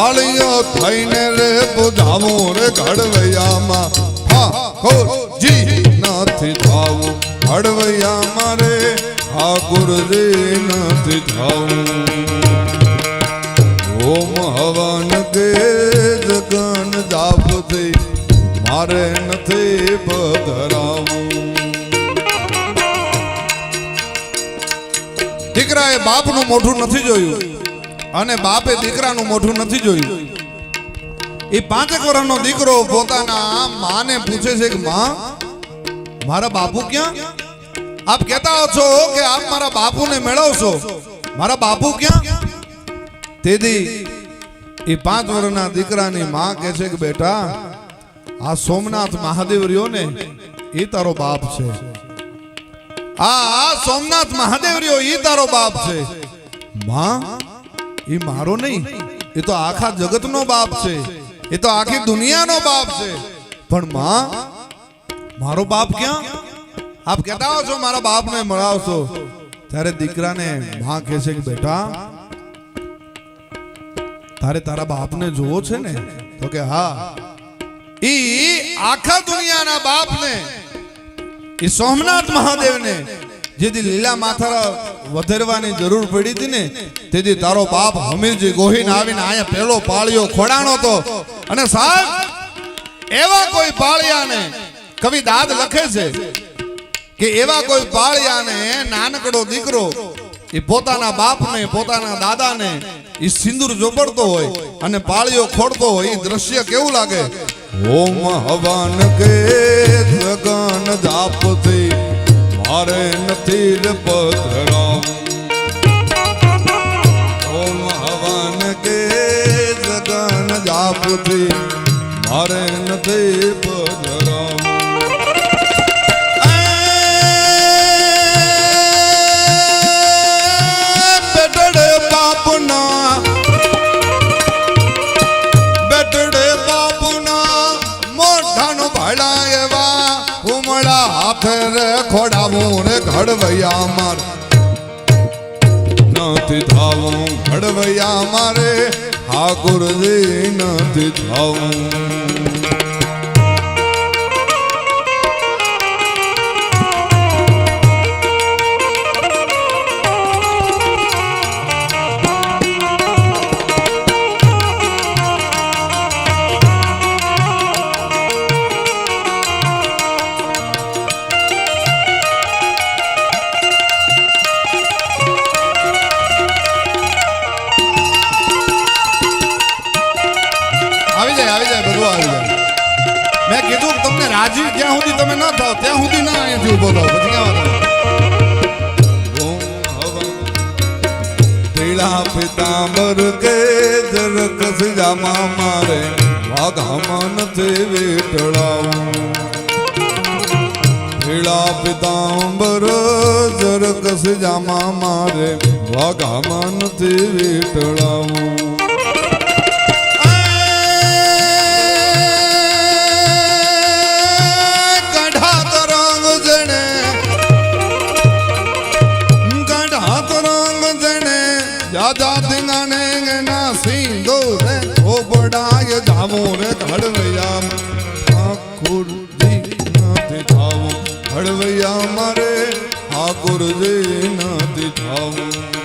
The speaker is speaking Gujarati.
પાળીઓ થઈને રે બુધાવું રે ઘડવૈયામાં ઠાકોરજી નથી થાવું ઘડવૈયામાં રે ઠાકોરજી નથી થાવું ઓમ હવન કે જગન જાપથી મારે નથી પધરાવું દીકરાએ બાપનું મોઢું નથી જોયું અને બાપે દીકરાનું મોઢું નથી જોયું એ 5 વર્ષનો દીકરો પોતાના માને પૂછે છે કે માં મારા બાપુ ક્યાં આપ કહેતા છો કે આપ મારા બાપુને મેળવશો મારા બાપુ ક્યાં તેથી એ 5 વર્ષના દીકરાની માં કહે છે કે બેટા આ સોમનાથ મહાદેવ રહ્યો ને એ તારો બાપ છે આ સોમનાથ મહાદેવ રહ્યો એ તારો બાપ છે માં એ મારો નહીં એ તો આખા જગતનો બાપ છે એ તો આખી દુનિયાનો બાપ છે પણ માં મારો બાપ ક્યાં આપ કહેતા હો છો મારા બાપને મળાવશો ત્યારે દીકરાને માં કહે છે કે બેટા તારે તારા બાપને જોવો છે ને તો કે હા ઈ આખા દુનિયાના બાપને ઈ સોમનાથ મહાદેવને જેથી લીલા માથા વધેરવાની જરૂર પડી હતી ને તેથી તારો બાપ હમીરજી ગોહિન આવીને અહીંયા પેલો પાળિયો ખોડાણો તો અને સાહેબ એવા કોઈ પાળિયાને કવિ દાદ લખે છે કે એવા કોઈ પાળિયાને નાનકડો દીકરો એ પોતાના બાપને પોતાના દાદાને એ સિંદૂર ચોપડતો હોય અને પાળિયો ખોડતો હોય એ દ્રશ્ય કેવું લાગે ઓમ હવન કે જગન જાપથી મારે નથી રે પધરાવું ઓમ હવન કે જગન જાપથી મારે નથી પધરાવું બેટડે બાપના મોઢાનો ભાડા એવા ઉમળા હાથે રે ખોડાવું રે ઘડવૈયા માર નથી થાવું ઘડવૈયા મારે ઠાકોરજી નથી થાવું મેં કીધું તમને રાજી જ્યાં સુધી તમે ન થાવ ત્યાં સુધી ના અહીંયાથી ઉભો થાવ પછી ક્યાં પીળા પિતાંબર કે જરક સિજામાં મારે વાઘામાં નથી વેટળાવું પીળા પિતાંબર જરક સિજામાં મારે વાઘામાં નથી વેટળાવું ઘડવૈયા મારે ઠાકોરજી નથી થાવું